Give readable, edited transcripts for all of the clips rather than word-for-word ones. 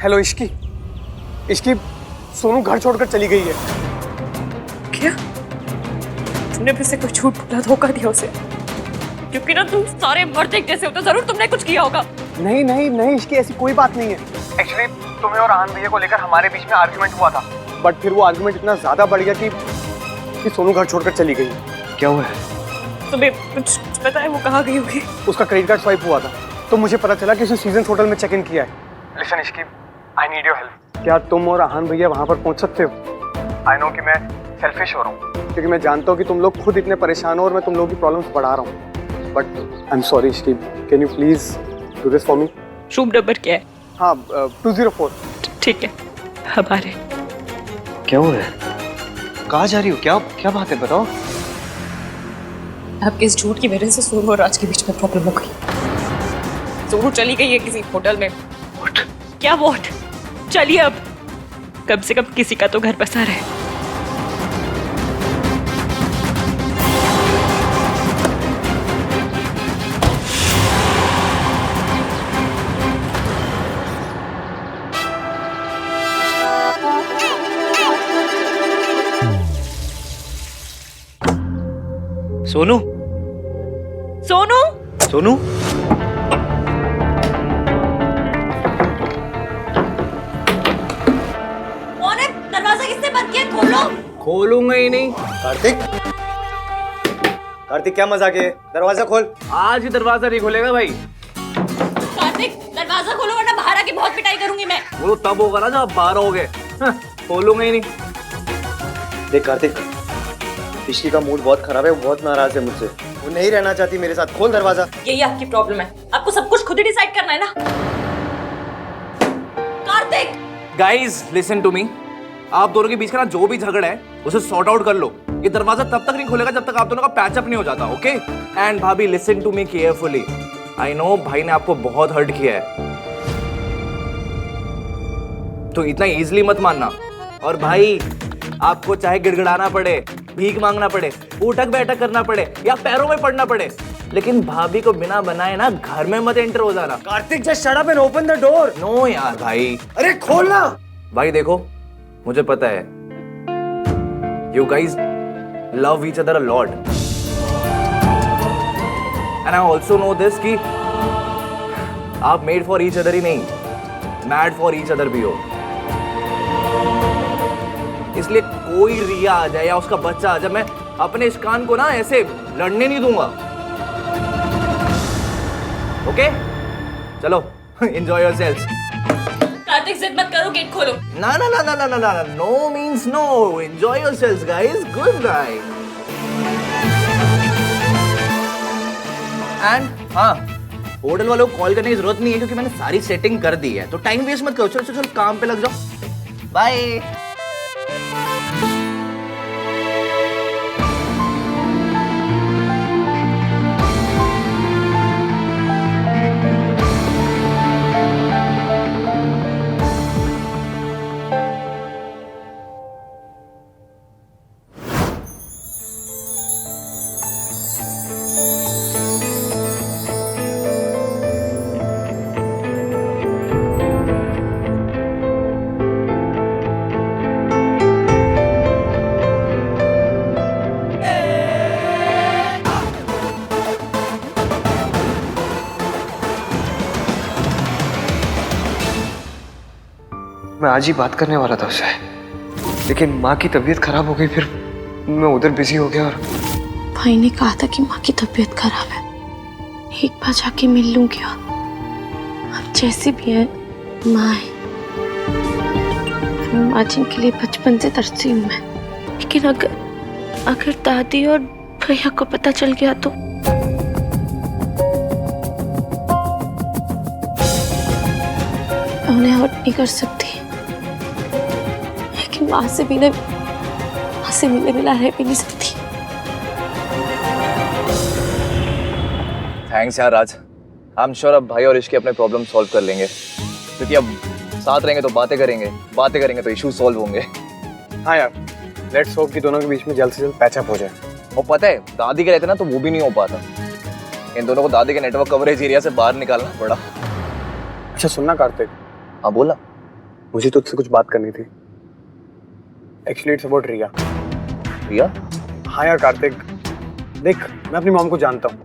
Hello Ishki, Ishki Sonu घर छोड़कर चली गई है। क्या? तुमने फिर से कोई झूठ बोला, धोखा दिया उसे? क्योंकि ना तुम सारे मर्द एक जैसे हो, तो जरूर तुमने कुछ किया होगा। नहीं नहीं नहीं इश्की, ऐसी कोई बात नहीं है। एक्चुअली तुम्हें और आहान भैया को लेकर हमारे बीच में आर्गुमेंट हुआ था, बट फिर वो आर्गुमेंट इतना ज्यादा बढ़ गया कि सोनू घर छोड़कर चली गई। क्या हुआ है? तुम्हें कुछ पता है वो कहाँ गई होगी? उसका क्रेडिट कार्ड स्वाइप हुआ था, तो मुझे पता चला कि उसने सीजन होटल में चेक इन किया है। Listen Ishki, I need your help. क्या तुम और आहान भैया वहां पर पहुंच सकते हो? आई नो कि मैं सेल्फिश हो रहा हूँ, क्योंकि मैं जानता हूँ कि तुम लोग खुद इतने परेशान हो और मैं तुम लोगों की प्रॉब्लम्स बढ़ा रहा हूँ, but I am sorry Ishki, can you please do this for me? Room number क्या है? हाँ 204। ठीक है, अब आ रहे। क्या हुआ है? कहाँ जा रही हो? क्या क्या बात है, बताओ। आपके इस झूठ की वजह से सोनू और राज के बीच में प्रॉब्लम हो गई। सोनू चली गई है किसी होटल में। What? क्या वोट? चलिए अब, कम से कम किसी का तो घर बसा रहे। सोनू, सोनू, सोनू, कौन है? दरवाजा किसने बंद किया? खोलो। खोलूंगा ही नहीं। कार्तिक, कार्तिक क्या मजाक है? दरवाजा खोल। आज ही दरवाजा नहीं खोलेगा भाई। कार्तिक, दरवाजा खोलो वरना बाहर आके बहुत पिटाई करूंगी मैं। वो तब होगा ना जब आप बाहर होगे। खोलूंगा ही नहीं। देख कार्तिक, इश्की का मूड बहुत खराब है, वो बहुत नाराज है मुझसे, वो नहीं रहना चाहती मेरे साथ। खोल दरवाजा। यही आपकी प्रॉब्लम है, आपको सब कुछ खुद ही डिसाइड करना है ना। Kartik, guys listen to me, आप दोनों के बीच का ना जो भी झगड़ा है उसे सॉर्ट आउट कर लो। ये दरवाजा तब तक नहीं खोलेगा जब तक आप दोनों का पैचअप नहीं हो जाता, ओके? एंड भाभी listen to me carefully, I know भाई ने आपको बहुत हर्ट किया है, तो इतना इजीली मत मानना। और भाई आपको चाहे गिड़गिड़ाना पड़े, भीख मांगना पड़े, उठक बैठक करना पड़े या पैरों में पड़ना पड़े, लेकिन भाभी को बिना बनाए ना घर में मत एंटर हो जाना। Kartik just shut up and open the door. No यार भाई। अरे खोलना। भाई देखो, मुझे पता है you guys love each other a lot and I also know this कि आप made for each other ही नहीं, mad for each other भी हो। इसलिए कोई रिया आ जाए या उसका बच्चा आ जाए, मैं अपने इस कान को ना ऐसे लड़ने नहीं दूंगा, ओके? चलो enjoy yourselves। कार्तिक जिद मत करो, गेट खोलो। ना ना ना ना ना ना ना, no means no, enjoy yourselves guys, good night। and हाँ, होटल वालों को कॉल करने की जरूरत नहीं है क्योंकि मैंने सारी सेटिंग कर दी है, तो टाइम वेस्ट मत करो, चलो चलो चलो काम पे लग जाओ, बाय। मैं आज ही बात करने वाला था उससे, लेकिन माँ की तबीयत खराब हो गई, फिर मैं उधर बिजी हो गया। और भाई ने कहा था कि माँ की तबीयत खराब है, एक बार जाके मिल लूंगी। अब जैसी भी है माँ है, माँ जिनके लिए बचपन से तरसी हूँ मैं। लेकिन अगर दादी और भैया को पता चल गया तो मैं उन्हें हर्ट नहीं कर सकती, लेकिन माँ से मिले बिना रह भी नहीं सकती। थैंक्स यार राज, आई एम श्योर अब भाई और इश्की अपने प्रॉब्लम सॉल्व कर लेंगे, क्योंकि अब साथ रहेंगे तो बातें करेंगे तो इश्यूज सॉल्व होंगे। हाँ यार, लेट्स होप कि दोनों के बीच में जल्द से जल्द पैचअप हो जाए। और पता है दादी के रहते ना तो वो भी नहीं हो पाता, इन दोनों को दादी के नेटवर्क कवरेज एरिया से बाहर निकालना पड़ा। अच्छा सुनना कार्तिक, हाँ बोला। मुझे तुझसे कुछ बात करनी थी। एक्चुअली इट्स अबाउट रिया। रिया? हाँ यार कार्तिक, देख मैं अपनी मॉम को जानता हूँ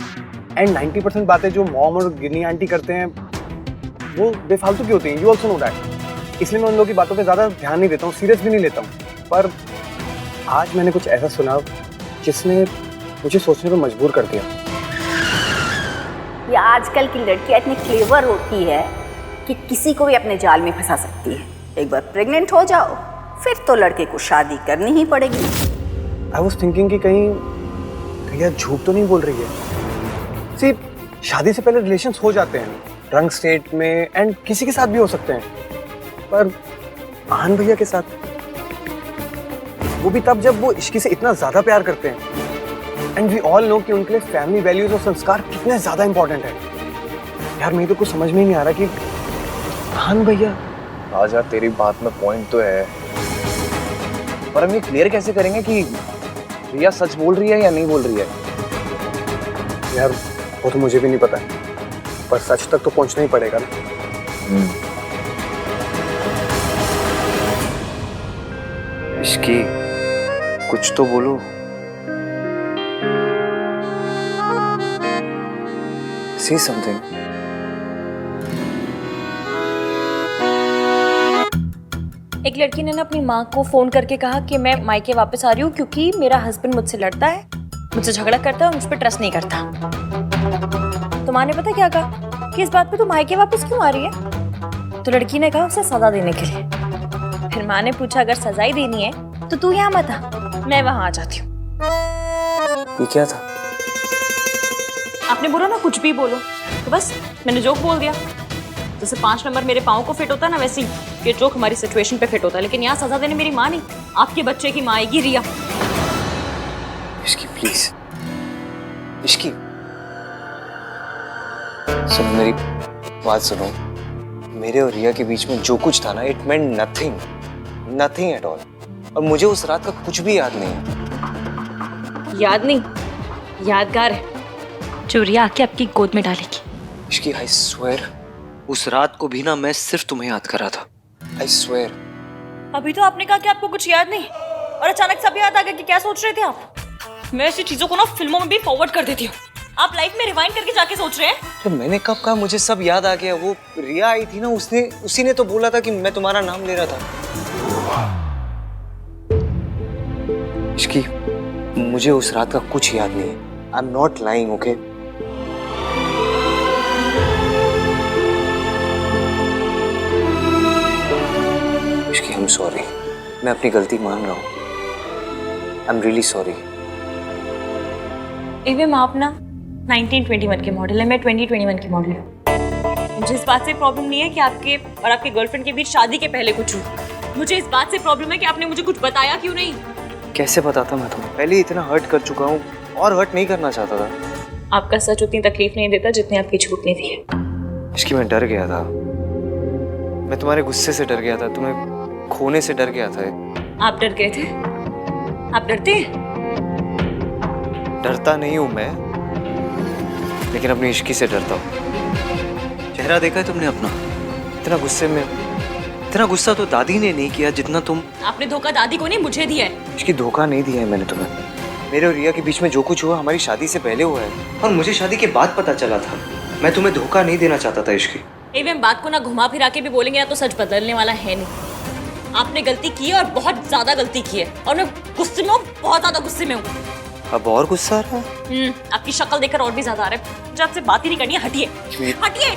एंड 90% बातें जो मॉम और गिन्नी आंटी करते हैं वो बेफालतू की होती हैं। You also know that. इसलिए मैं उन लोगों की बातों पे ज़्यादा ध्यान नहीं देता हूँ, सीरियस भी नहीं लेता हूँ। पर आज मैंने कुछ ऐसा सुना जिसने मुझे सोचने पर मजबूर कर दिया। ये आजकल की लड़कियां इतनी क्लेवर होती है कि किसी को भी अपने जाल में फंसा सकती है। एक बार प्रेग्नेंट हो जाओ फिर तो लड़के को शादी करनी ही पड़ेगी। आई वॉज थिंकिंग कि कहीं रिया झूठ तो नहीं बोल रही है। सी, शादी से पहले रिलेशंस हो जाते हैं रंग स्टेट में एंड किसी के साथ भी हो सकते हैं, पर आहान भैया के साथ वो भी तब जब वो इश्की से इतना ज्यादा प्यार करते हैं। एंड वी ऑल नो कि उनके लिए फैमिली वैल्यूज और संस्कार कितने ज्यादा इंपॉर्टेंट है। यार मुझे तो कुछ समझ में ही नहीं आ रहा कि आहान भैया। राजा तेरी बात में पॉइंट तो है, पर हम ये क्लियर कैसे करेंगे कि रिया सच बोल रही है या नहीं बोल रही है? यार वो तो मुझे भी नहीं पता, पर सच तक तो पहुंचना ही पड़ेगा ना। इश्की, कुछ तो बोलो। Say something. एक लड़की ने ना अपनी माँ को फोन करके कहा कि मैं मायके वापस आ रही हूँ क्योंकि मेरा हस्बैंड मुझसे लड़ता है, मुझसे झगड़ा करता है और मुझ पर ट्रस्ट नहीं करता। तो माँ ने पता क्या कहा कि इस बात पे तू मायके वापस क्यों आ रही है? तो लड़की ने कहा उसे सजा देने के लिए। फिर माँ ने पूछा अगर सजा ही देनी है तो तू यहाँ मत आ, मैं वहां आ जाती हूँ। ये क्या था? आपने बोला ना कुछ भी बोलो, तो बस मैंने जोक बोल दिया। जैसे 5 नंबर मेरे पाँव को फिट होता ना, वैसे ही ये जोक हमारी सिचुएशन पे फिट होता है। लेकिन यहाँ सजा देने मेरी माँ नहीं, आपके बच्चे की माँ आएगी, रिया। इश्की प्लीज, इश्की सुनो मेरी बात सुनो। मेरे और रिया के बीच में जो कुछ था ना, it meant nothing, nothing at all. और मुझे उस रात का कुछ भी याद नहीं है। याद नहीं, यादगार है जो रिया आके आपकी गोद में डालेगी। इश्की आई स्वेयर, उस रात को भी ना मैं सिर्फ तुम्हें याद कर रहा था। I swear. अभी तो आपने कहा कि आपको कुछ याद नहीं, और अचानक सब याद आ गया कि क्या सोच रहे थे आप। मैं ऐसी चीजों को ना फिल्मों में भी फॉरवर्ड कर देती हूँ, आप लाइफ में रिवाइंड करके जाके सोच रहे हैं। तो मैंने कब कहा मुझे सब याद आ गया? वो रिया आई थी ना, उसी ने तो बोला था कि मैं तुम्हारा नाम ले रहा था। इश्की, मुझे उस रात का कुछ याद नहीं है। I am not lying, okay? Ishki, I am sorry. मैं अपनी गलती मान रहा हूँ। I am really sorry. एवं आप ना 1921 के मॉडल है, मैं 2021 की मॉडल हूँ। मुझे इस बात से प्रॉब्लम नहीं है कि आपके और आपके गर्लफ्रेंड के बीच शादी के पहले कुछ हो। मुझे इस बात से प्रॉब्लम है कि आपने मुझे कुछ बताया क्यों नहीं। कैसे बताता मैं तुम्हें? पहले ही इतना हर्ट कर चुका हूँ और हर्ट नहीं करना चाहता था। आपका सच उतनी तकलीफ नहीं देता जितनी आपकी झूठ ने दी है। इसकी मैं डर गया था। मैं तुम्हारे गुस्से से डर गया था, तुम्हें खोने से डर गया था। आप डर गए थे? आप डरते हैं? डरता नहीं हूँ मैं, लेकिन अपनी इश्की से डरता हूँ। चेहरा देखा है तुमने अपना? इतना गुस्से में, इतना गुस्सा तो दादी ने नहीं किया जितना तुम। आपने धोखा दादी को नहीं, मुझे दिया है। इसकी धोखा नहीं दिया है मैंने तुम्हें। मेरे और रिया के बीच में जो कुछ हुआ हमारी शादी से पहले हुआ है, और मुझे शादी के बाद पता चला था। मैं तुम्हें धोखा नहीं देना चाहता था इश्की। एवं बात को ना घुमा फिरा के भी बोलेंगे ना तो सच बदलने वाला है नहीं। आपने गलती की है और बहुत ज्यादा गलती की है, और मैं गुस्से में हूँ, बहुत ज्यादा गुस्से में हूँ। अब और गुस्सा आ रहा है? आपकी शक्ल देखकर और भी ज्यादा आ रहा है। मुझे आपसे बात ही नहीं करनी है, हटिए हटिए।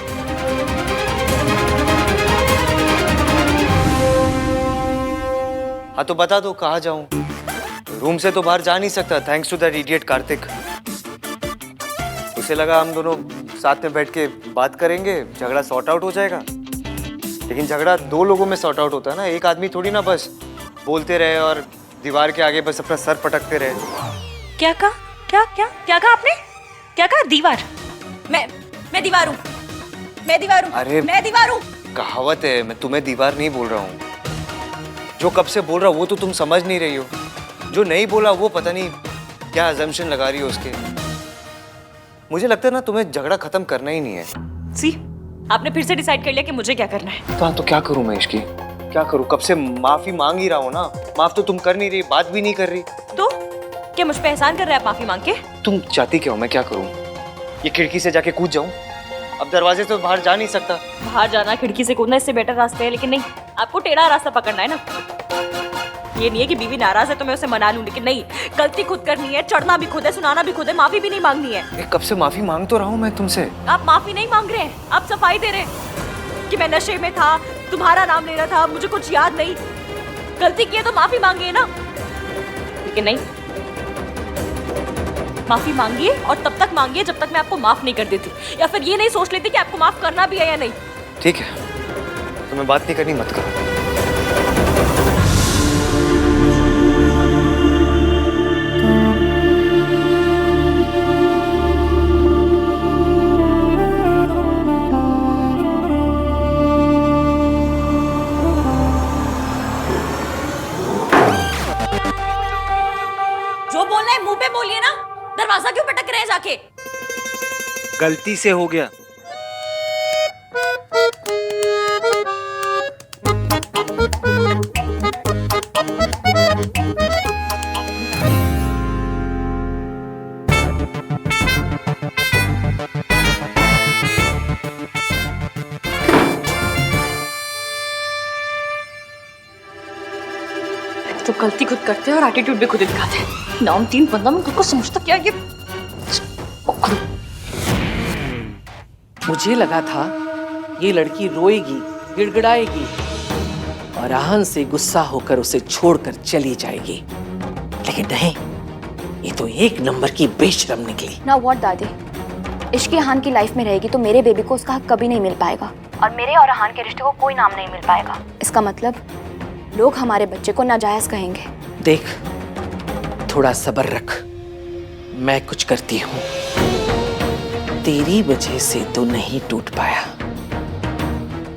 हाँ तो बता दो कहाँ जाऊं? रूम से तो बाहर जा नहीं सकता, thanks to that idiot Kartik. उसे लगा हम दोनों साथ में बैठ के बात करेंगे, झगड़ा सॉर्ट आउट हो जाएगा। लेकिन झगड़ा 2 लोगों में सॉर्ट आउट होता है ना, एक आदमी थोड़ी ना बस बोलते रहे और दीवार के आगे बस अपना सर पटकते रहे। क्या कहा? क्या कहा आपने? क्या कहा? दीवार? मैं दीवार हूँ, मैं दीवार हूँ। अरे मैं दीवार हूँ। कहावत है, मैं तुम्हें दीवार नहीं बोल रहा हूँ। जो कब से बोल रहा हूँ वो तो तुम समझ नहीं रही हो। जो नहीं बोला वो पता नहीं क्या अजम्पशन लगा रही हो उसके। मुझे लगता है ना तुम्हें झगड़ा खत्म करना ही नहीं है। सी, आपने फिर से डिसाइड कर लिया कि मुझे क्या करना है। तो क्या करूं मैं इसकी? क्या करूं, कब से माफी मांग ही रहा हूं ना। माफ तो तुम कर नहीं रही, बात भी नहीं कर रही। तो क्या मुझ पे एहसान कर रहा है माफी मांग के? तुम चाहती क्या हो, मैं क्या करूं? ये खिड़की से जाके कूद जाऊं? अब दरवाजे से बाहर जा नहीं सकता। बाहर जाना खिड़की से कूदना इससे बेटर रास्ते है, लेकिन नहीं, आपको टेढ़ा रास्ता पकड़ना है ना। ये नहीं है कि बीवी नाराज है तो मैं उसे मना लूं, लेकिन नहीं, गलती खुद करनी है, चढ़ना भी खुद है, सुनाना भी खुद है, माफी भी नहीं मांगनी है। कब से माफी मांग तो रहा हूं मैं तुमसे। आप माफी नहीं मांग रहे हैं, आप सफाई दे रहे हैं कि मैं नशे में था, तुम्हारा नाम ले रहा था, मुझे कुछ याद नहीं। गलती की है तो माफी मांगिए ना, लेकिन नहीं, माफी मांगिए और तब तक मांगिए जब तक मैं आपको माफ नहीं कर देती, या फिर ये नहीं सोच लेती कि आपको माफ करना भी है या नहीं। ठीक है, तुम्हें बात नहीं करनी, मत करो। जो बोलना है मुंह पे बोलिए ना, दरवाजा क्यों पटक रहे हैं जाके? गलती से हो गया। तो गलती खुद करते हैं और एटीट्यूड भी खुद दिखाते हैं। नाम 3 बंदा में खुद को समझता क्या ये? मुझे लगा था ये लड़की रोएगी, गिड़गिड़ाएगी और आहन से गुस्सा होकर उसे छोड़कर चली जाएगी, लेकिन नहीं, ये तो एक नंबर की बेशरम निकली। ना व्हाट दादी, इश्क अहान की लाइफ में रहेगी तो मेरे बेबी को उसका हक कभी नहीं मिल पाएगा और मेरे और अहान के रिश्ते को कोई नाम नहीं मिल पाएगा। इसका मतलब लोग हमारे बच्चे को नाजायज कहेंगे। देख, थोड़ा सब्र रख, मैं कुछ करती हूँ। तेरी वजह से तो नहीं टूट पाया,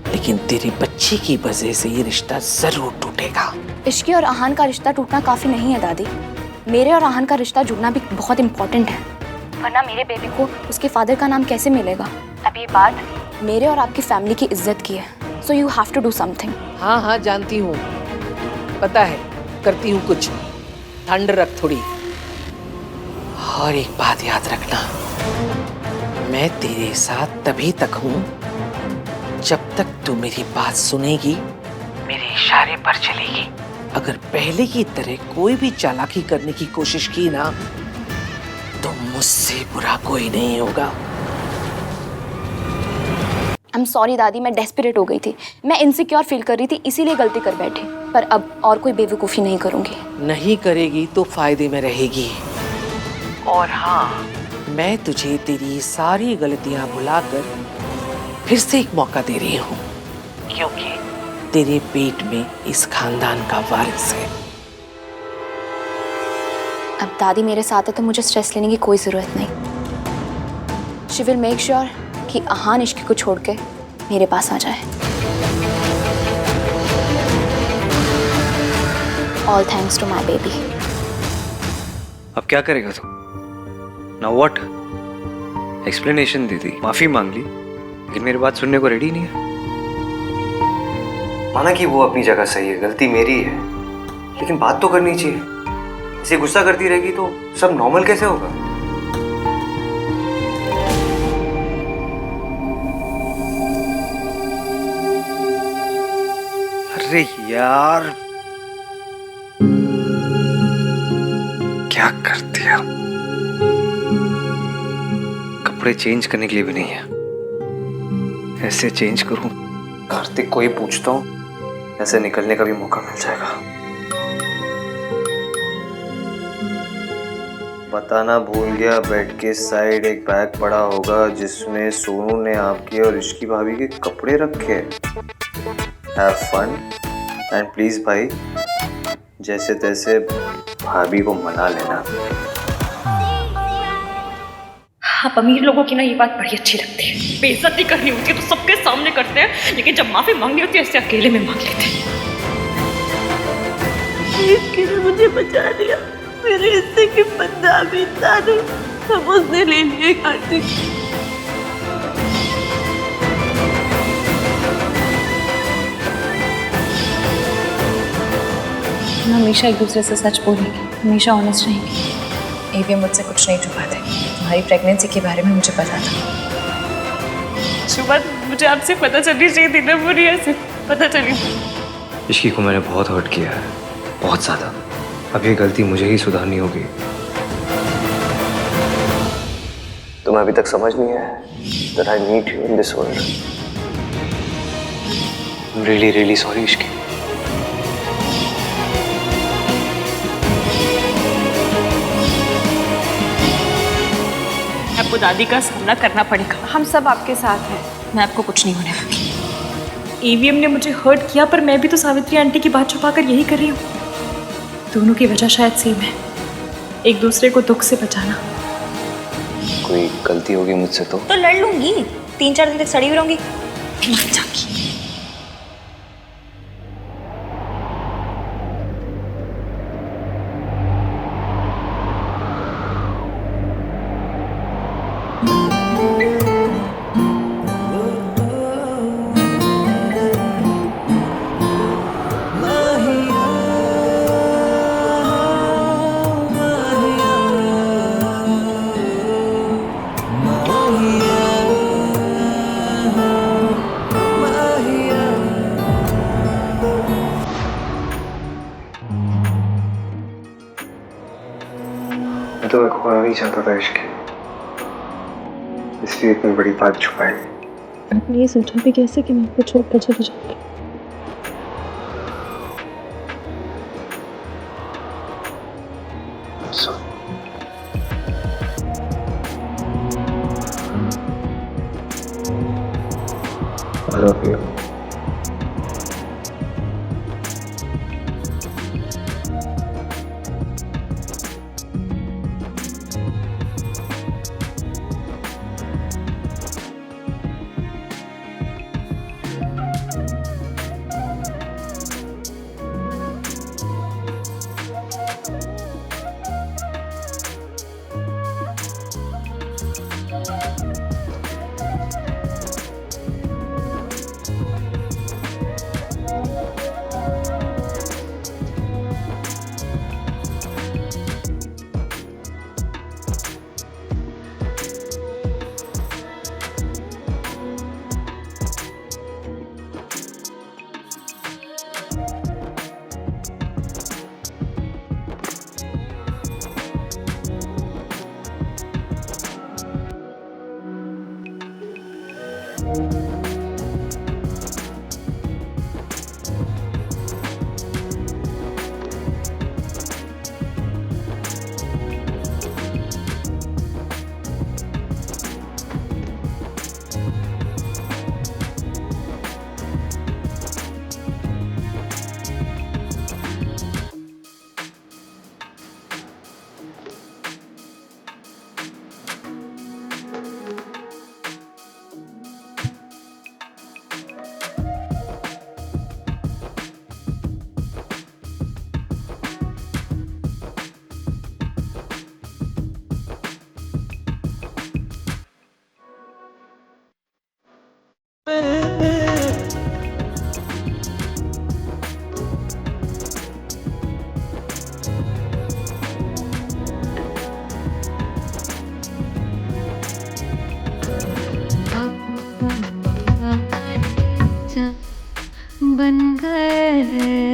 लेकिन तेरे बच्चे की वजह से ये रिश्ता जरूर टूटेगा। इश्की और अहान का रिश्ता टूटना काफी नहीं है दादी, मेरे और अहान का रिश्ता जुड़ना भी बहुत इम्पोर्टेंट है, वरना मेरे बेबी को उसके फादर का नाम कैसे मिलेगा? अब ये बात मेरे और आपकी फैमिली की इज्जत की है, so you have to do something. हाँ हाँ जानती हूँ, पता है, करती हूँ कुछ। ठंड रख थोड़ी। और एक बात याद रखना, मैं तेरे साथ तभी तक हूँ जब तक तू मेरी बात सुनेगी, मेरे इशारे पर चलेगी। अगर पहले की तरह कोई भी चालाकी करने की कोशिश की ना, तो मुझसे बुरा कोई नहीं होगा। आई एम सॉरी दादी, मैं डेस्परेट हो गई थी, मैं इनसिक्योर फील कर रही थी, इसीलिए गलती कर बैठी। पर अब और कोई बेवकूफ़ी नहीं करूँगी। नहीं करेगी तो फायदे में रहेगी। और हाँ, मैं तुझे तेरी सारी गलतियां भुलाकर फिर से एक मौका दे रही हूँ, क्योंकि तेरे पेट में इस खानदान का वारिस है। अब दादी मेरे साथ है तो मुझे स्ट्रेस लेने की कोई ज़रूरत नहीं। शी विल मेक श्योर कि अहान इश्क को छोड़ के मेरे पास आ जाए। All thanks to my baby. अब क्या करेगा तू? Now what? एक्सप्लेनेशन दी थी, माफी मांग ली, लेकिन मेरी बात सुनने को रेडी नहीं है। माना कि वो अपनी जगह सही है, गलती मेरी है, लेकिन बात तो करनी चाहिए। ऐसे गुस्सा करती रहेगी तो सब नॉर्मल कैसे होगा? अरे यार, क्या कर दिया? कपड़े चेंज करने के लिए भी नहीं है। ऐसे चेंज करूं, कार्तिक को ही पूछता हूं, ऐसे निकलने का भी मौका मिल जाएगा। बताना भूल गया, बेड के साइड एक बैग पड़ा होगा जिसमें सोनू ने आपकी और ऋषि भाभी के कपड़े रखे। हैव फन एंड प्लीज भाई, जैसे तैसे भाभी को मना लेना। आप अमीर लोगों की ना ये बात बड़ी अच्छी लगती है। बेइज्जती करनी होती है तो सबके सामने करते हैं, लेकिन जब माफी मांगनी होती है ऐसे अकेले में मांग लेते हैं। इसके ने मुझे बचा दिया, मेरे हिस्से की बदनामी था, सब उसने ले लिए कार्तिक। हम हमेशा एक दूसरे से सच बोलेंगे, हमेशा ऑनेस्ट रहेंगे। एवीएम मुझसे कुछ नहीं छुपाते। तुम्हारी प्रेगनेंसी के बारे में मुझे पता था। सुबह मुझे आपसे पता चलनी चाहिए थी ना, मुझे ऐसे पता चली। इश्की को मैंने बहुत हर्ट किया है, बहुत ज़्यादा। अब ये गलती मुझे ही सुधारनी होगी। तुम्हें अभी तक समझ नहीं आया that I need you in this world. I'm really, really sorry, Ishki. आपको दादी का सामना करना पड़ेगा। हम सब आपके साथ हैं। मैं आपको कुछ नहीं होने दूंगी। ईवीएम ने मुझे हर्ट किया, पर मैं भी तो सावित्री आंटी की बात छुपाकर यही कर रही हूँ। दोनों की वजह शायद सेम है, एक दूसरे को दुख से बचाना। कोई गलती होगी मुझसे तो लड़ लूंगी, 3-4 दिन तक सड़ी हुई रहूंगी, मर जाऊंगी। मैं तो खोना नहीं चाहता था इश्क, इसलिए इतनी बड़ी बात छुपाई। आपने ये सोचा भी कैसे कि मैं आपको छोड़कर चली जाऊंगी? I love you. बन गए